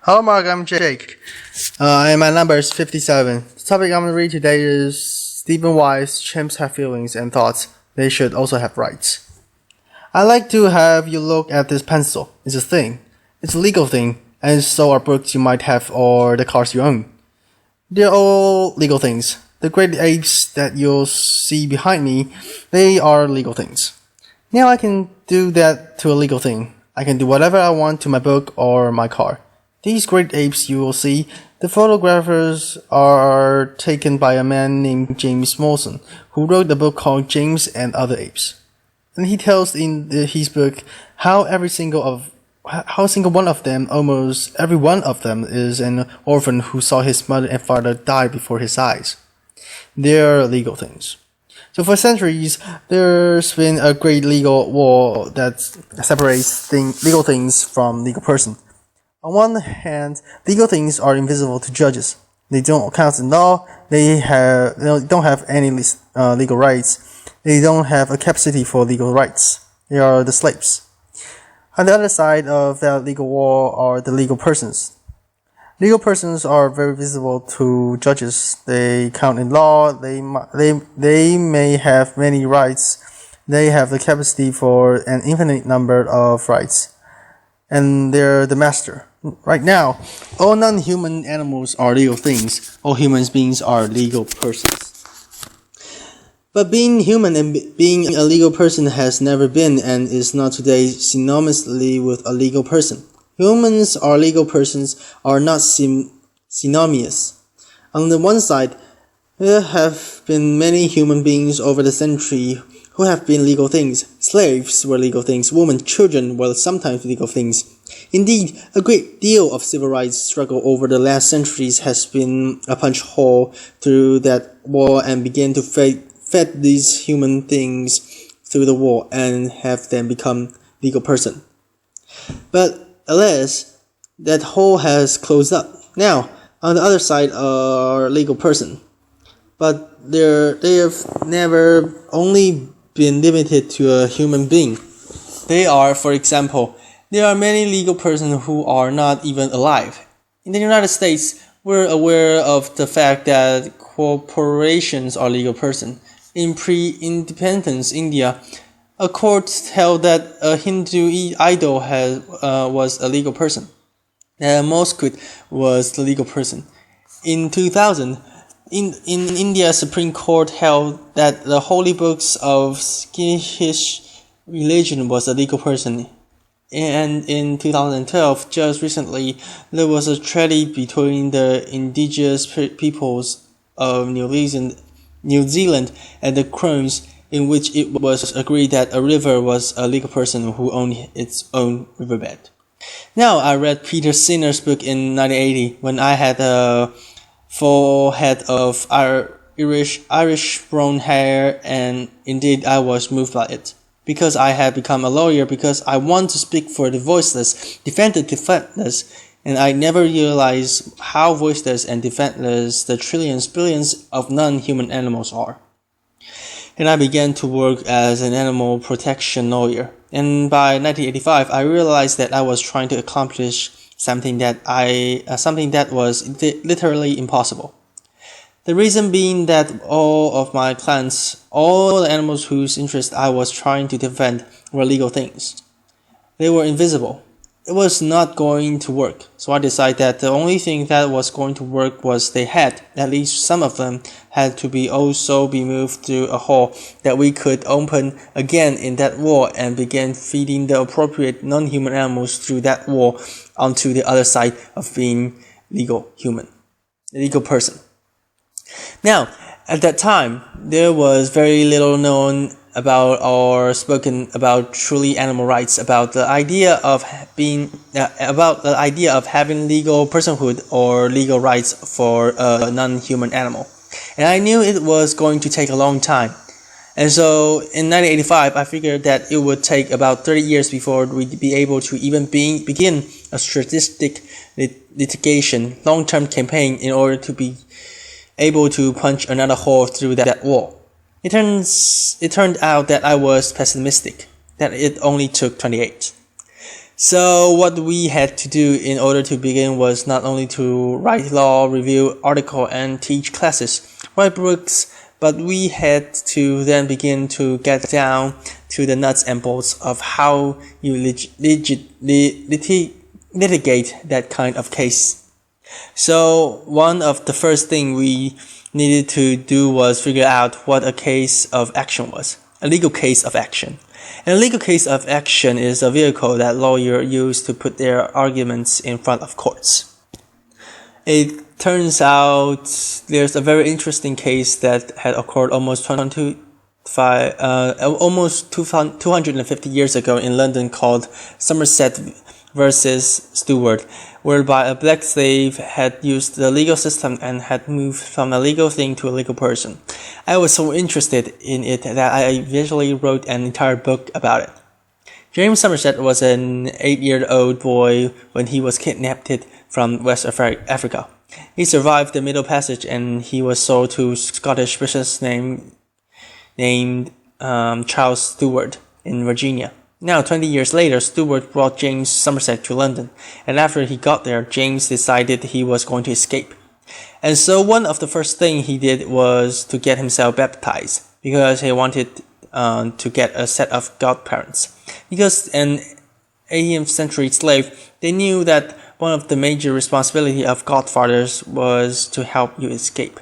Hello, Mark. I'm Jake. And my number is 57. The topic I'm going to read today is Stephen Wise. Chimps have feelings and thoughts. They should also have rights. I'd like to have you look at this pencil. It's a thing. It's a legal thing, and so are books you might have or the cars you own. They're all legal things. The great apes that you'll see behind me, they are legal things. Now I can do that to a legal thing. I can do whatever I want to my book or my car. These great apes you will see, the photographers are taken by a man named James Molson, who wrote a book called James and Other Apes. And he tells in his book how how single one of them, almost every one of them, is an orphan who saw his mother and father die before his eyes. They're legal things. So for centuries, there's been a great legal wall that separates legal things from legal person. On one hand, legal things are invisible to judges. They don't count in law. They don't have any legal rights. They don't have a capacity for legal rights. They are the slaves. On the other side of that legal wall are the legal persons. Legal persons are very visible to judges. They count in law. They may have many rights. They have the capacity for an infinite number of rights. And they're the master. Right now, all non-human animals are legal things. All human beings are legal persons. But being human and being a legal person has never been and is not today synonymously with a legal person. Humans or legal persons are not synonymous. On the one side, there have been many human beings over the century who have been legal things. Slaves were legal things. Women, children were sometimes legal things. Indeed, a great deal of civil rights struggle over the last centuries has been a punch hole through that wall and began to fed these human things through the wall and have them become legal person. But alas, that hole has closed up. Now, on the other side are legal person. But they have never only been limited to a human being. They are, for example, there are many legal persons who are not even alive. In the United States, we're aware of the fact that corporations are legal persons. In pre-independence India, a court held that a Hindu idol was a legal person. A mosque was the legal person. In 2000, in India, Supreme Court held that the holy books of Sikh religion was a legal person. And in 2012, just recently, there was a treaty between the indigenous peoples of New Zealand and the Crows, in which it was agreed that a river was a legal person who owned its own riverbed. Now, I read Peter Sinner's book in 1980 when I had a full head of Irish brown hair, and indeed I was moved by it. Because I had become a lawyer, because I want to speak for the voiceless, defend the defenseless, and I never realized how voiceless and defenseless the billions of non-human animals are. And I began to work as an animal protection lawyer. And by 1985, I realized that I was trying to accomplish something that was literally impossible. The reason being that all of my clients, all the animals whose interest I was trying to defend, were legal things. They were invisible. It was not going to work. So I decided that the only thing that was going to work was at least some of them, had to be moved through a hole that we could open again in that wall and begin feeding the appropriate non-human animals through that wall onto the other side of being legal person. Now, at that time, there was very little known about or spoken about truly animal rights, about the idea of having legal personhood or legal rights for a non-human animal. And I knew it was going to take a long time. And so in 1985, I figured that it would take about 30 years before we'd be able to even begin a strategic litigation, long-term campaign in order to be able to punch another hole through that wall. It turned out that I was pessimistic, that it only took 28. So what we had to do in order to begin was not only to write law, review article, and teach classes, write books, but we had to then begin to get down to the nuts and bolts of how you litigate that kind of case. So one of the first thing we needed to do was figure out what a case of action was, a legal case of action. And a legal case of action is a vehicle that lawyers use to put their arguments in front of courts. It turns out there's a very interesting case that had occurred almost 250 years ago in London called Somerset versus Stewart, whereby a black slave had used the legal system and had moved from a legal thing to a legal person. I was so interested in it that I eventually wrote an entire book about it. James Somerset was an 8-year-old boy when he was kidnapped from West Africa. He survived the Middle Passage and he was sold to a Scottish businessman named Charles Stewart in Virginia. Now, 20 years later, Stewart brought James Somerset to London, and after he got there, James decided he was going to escape. And so one of the first things he did was to get himself baptized, because he wanted to get a set of godparents. Because an 18th century slave, they knew that one of the major responsibilities of godfathers was to help you escape.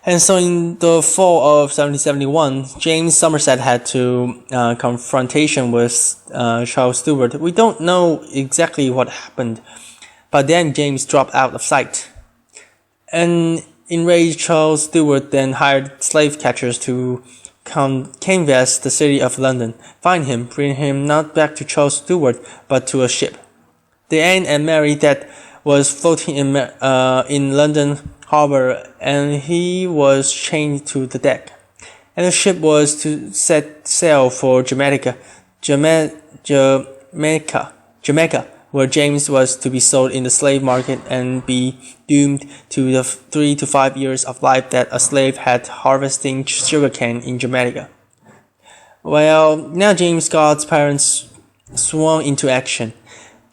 And so in the fall of 1771, James Somerset had to confrontation with Charles Stewart. We don't know exactly what happened, but then James dropped out of sight. And enraged Charles Stewart then hired slave catchers to canvass the city of London, find him, bring him not back to Charles Stewart, but to a ship. The Anne and Mary that was floating in London harbor, and he was chained to the deck. And the ship was to set sail for Jamaica, where James was to be sold in the slave market and be doomed to the 3 to 5 years of life that a slave had harvesting sugarcane in Jamaica. Well, now James' God's parents swung into action.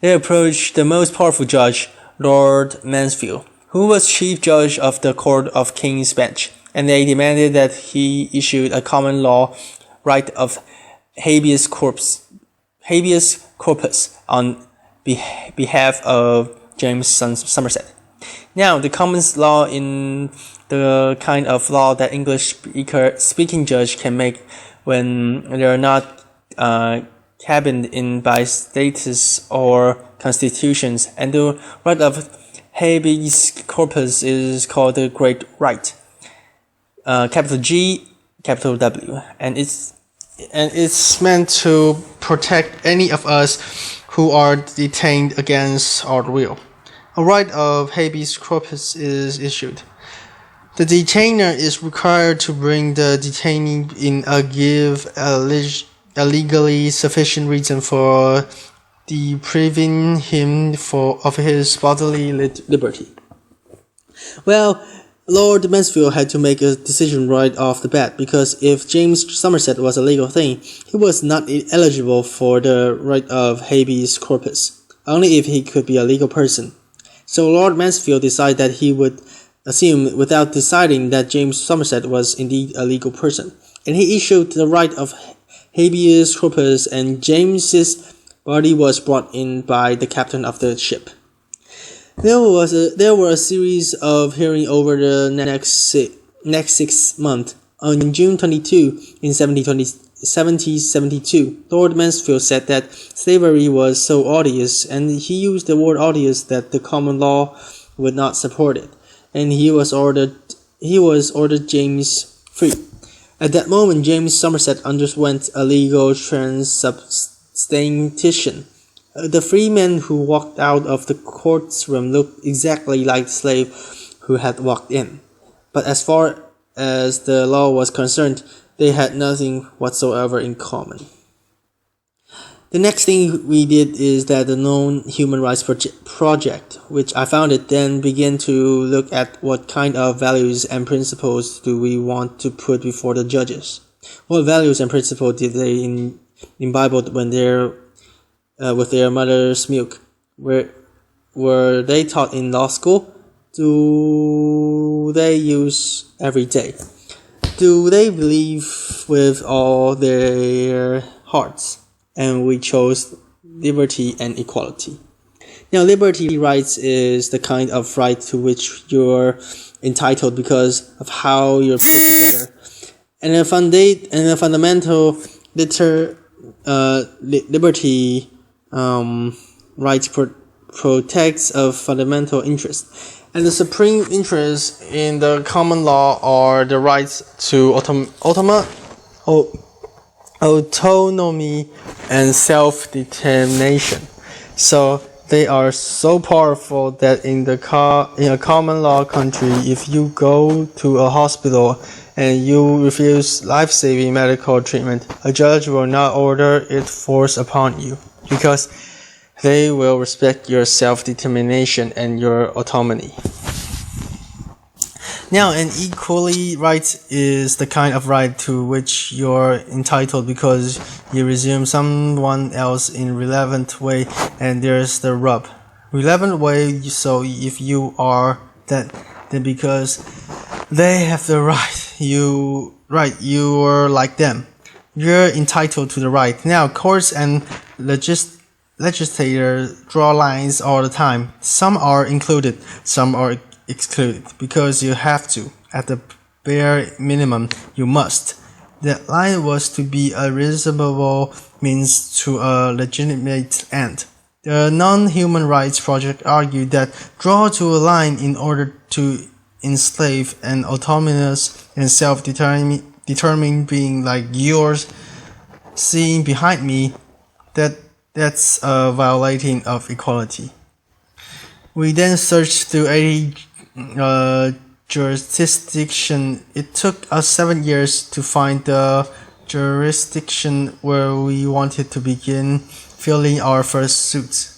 They approached the most powerful judge, Lord Mansfield, who was chief judge of the Court of King's Bench, and they demanded that he issued a common law right of habeas corpus on behalf of James Somerset. Now, the common law in the kind of law that English-speaking judge can make when they are not cabined in by statutes or constitutions, and the right of habeas corpus is called the Great Right, capital G, capital W, and it's meant to protect any of us who are detained against our will. A right of habeas corpus is issued. The detainer is required to bring the detainee in and give a legally sufficient reason for depriving him of his bodily liberty. Well, Lord Mansfield had to make a decision right off the bat, because if James Somerset was a legal thing, he was not eligible for the right of habeas corpus, only if he could be a legal person. So Lord Mansfield decided that he would assume without deciding that James Somerset was indeed a legal person, and he issued the right of habeas corpus, and James's body was brought in by the captain of the ship. There were a series of hearings over the next 6 months. On June 22, in 1772, Lord Mansfield said that slavery was so odious, and he used the word odious, that the common law would not support it, and he was ordered James free. At that moment, James Somerset underwent a legal transubstantiation. The free man who walked out of the courtroom looked exactly like the slave who had walked in. But as far as the law was concerned, they had nothing whatsoever in common. The next thing we did is that the known Human Rights Project, which I founded, then began to look at what kind of values and principles do we want to put before the judges. What values and principles did they imbibe when they with their mother's milk. Were they taught in law school? Do they use every day? Do they believe with all their hearts? And we chose liberty and equality. Now, liberty rights is the kind of right to which you're entitled because of how you're put together. And a fundamental liberty rights protects a fundamental interest. And the supreme interest in the common law are the rights to autonomy and self-determination. So they are so powerful that in a common law country, if you go to a hospital and you refuse life-saving medical treatment, a judge will not order it forced upon you because they will respect your self-determination and your autonomy. Now, an equality right is the kind of right to which you're entitled because you resume someone else in relevant way, and there's the rub. Relevant way, so if you are that, then because they have the right, you're like them. You're entitled to the right. Now, courts and legislators draw lines all the time. Some are included, some are excluded, because you have to. At the bare minimum, you must. The line was to be a reasonable means to a legitimate end. The Non-Human Rights Project argued that draw to a line in order to enslave an autonomous and self-determined being like yours, seeing behind me, that's a violating of equality. We then searched through 80 jurisdiction. It took us 7 years to find the jurisdiction where we wanted to begin filling our first suits.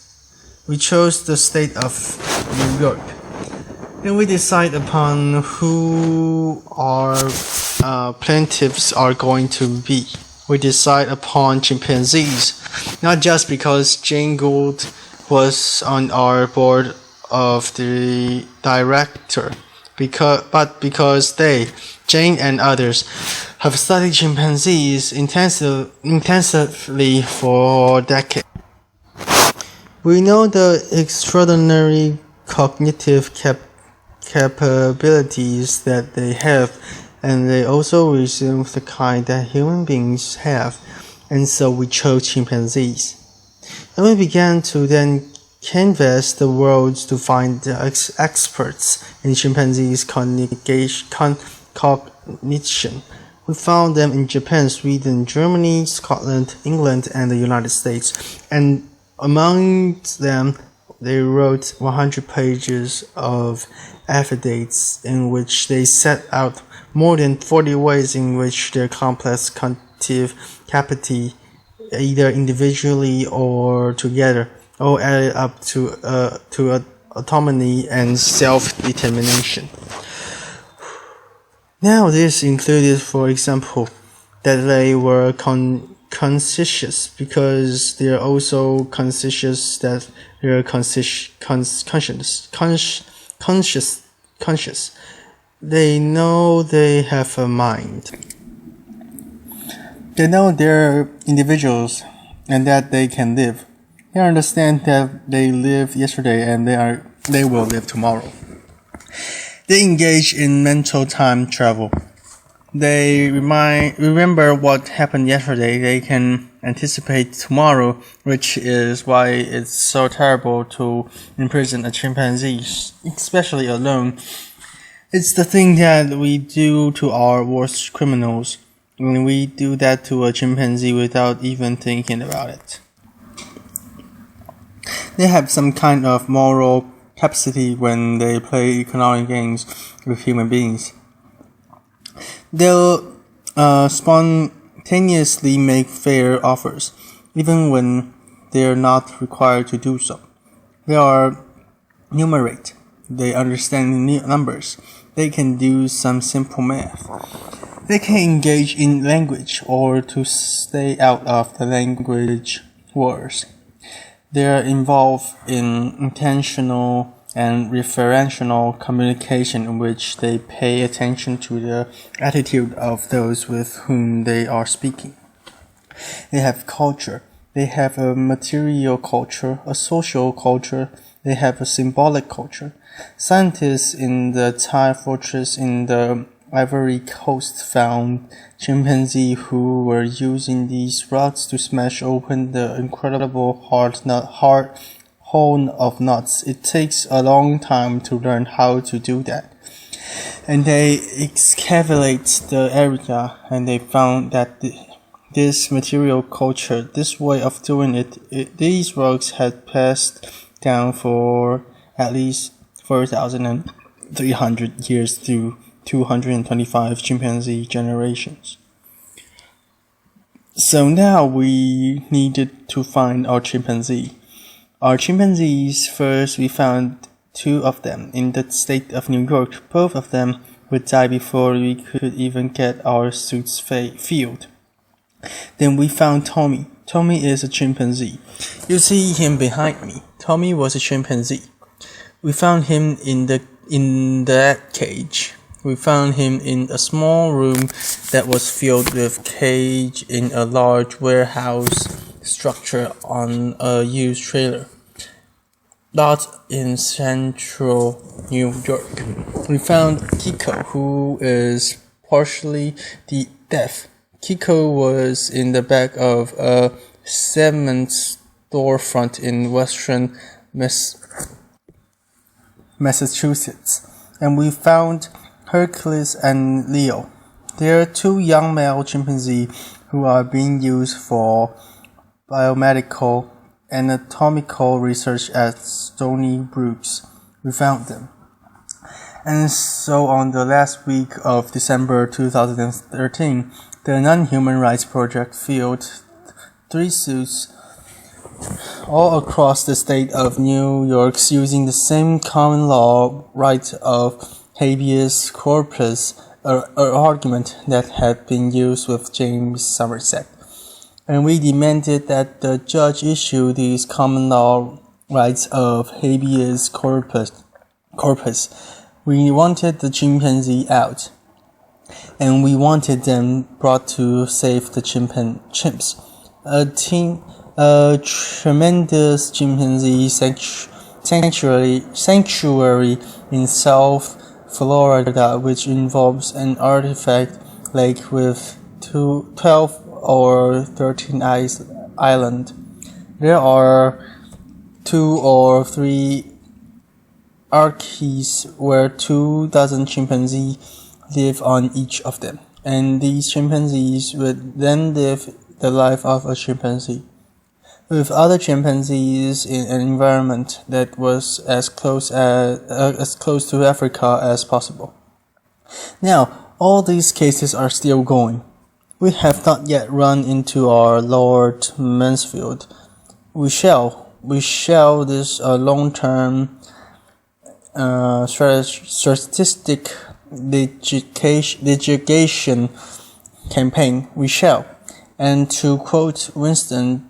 We chose the state of New York. Then we decide upon who our plaintiffs are going to be. We decide upon chimpanzees, not just because Jane Gould was on our board of the director, but because they, Jane and others, have studied chimpanzees intensively for decades. We know the extraordinary cognitive capabilities that they have, and they also resume the kind that human beings have, and so we chose chimpanzees. And we began to then canvass the world to find the experts in chimpanzees' cognition. We found them in Japan, Sweden, Germany, Scotland, England, and the United States. And among them, they wrote 100 pages of affidavits in which they set out more than 40 ways in which their complex cognitive capacity, either individually or together, all added up to autonomy and self-determination. Now, this included, for example, that they were conscious because they are also conscious that they are conscious. They know they have a mind. They know they're individuals and that they can live. They understand that they lived yesterday and they will live tomorrow. They engage in mental time travel. They remember what happened yesterday. They can anticipate tomorrow, which is why it's so terrible to imprison a chimpanzee, especially alone. It's the thing that we do to our worst criminals when we do that to a chimpanzee without even thinking about it. They have some kind of moral capacity when they play economic games with human beings. They'll spontaneously make fair offers, even when they're not required to do so. They are numerate. They understand numbers. They can do some simple math. They can engage in language or to stay out of the language wars. They are involved in intentional and referential communication in which they pay attention to the attitude of those with whom they are speaking. They have culture. They have a material culture, a social culture. They have a symbolic culture. Scientists in the Thai fortress in the Ivory Coast found chimpanzees who were using these rods to smash open the incredible hole of nuts. It takes a long time to learn how to do that. And they excavate the area and they found that this material culture, this way of doing these rocks had passed down for at least 4,300 years through 225 chimpanzee generations. So now we needed to find our chimpanzee. Our chimpanzees, first we found 2 of them in the state of New York. Both of them would die before we could even get our suits filled. Then we found Tommy. Tommy is a chimpanzee. You see him behind me. Tommy was a chimpanzee. We found him in that cage. We found him in a small room that was filled with cage in a large warehouse structure on a used trailer lot in central New York. We found Kiko, who is partially deaf. Kiko was in the back of a cement storefront in western Massachusetts. And we found Hercules and Leo. They are 2 young male chimpanzees who are being used for biomedical anatomical research at Stony Brooks. We found them. And so on the last week of December 2013, the Non-Human Rights Project filled 3 suits all across the state of New York using the same common law right of habeas corpus, an argument that had been used with James Somerset. And we demanded that the judge issue these common law rights of habeas corpus. We wanted the chimpanzee out, and we wanted them brought to save the chimps. A tremendous chimpanzee sanctuary in South Florida, which involves an artifact lake with 12 or 13 islands. There are 2 or 3 arches where 2,000 chimpanzees live on each of them, and these chimpanzees would then live the life of a chimpanzee with other chimpanzees in an environment that was as close to Africa as possible. Now, all these cases are still going. We have not yet run into our Lord Mansfield. We shall. This long-term statistic litigation campaign. We shall. And to quote Winston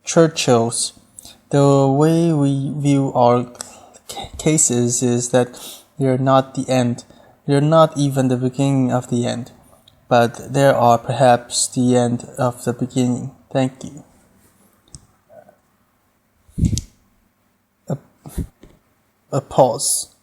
Churchill's, the way we view our cases is that they're not the end. They're not even the beginning of the end, but they are perhaps the end of the beginning. Thank you. A pause.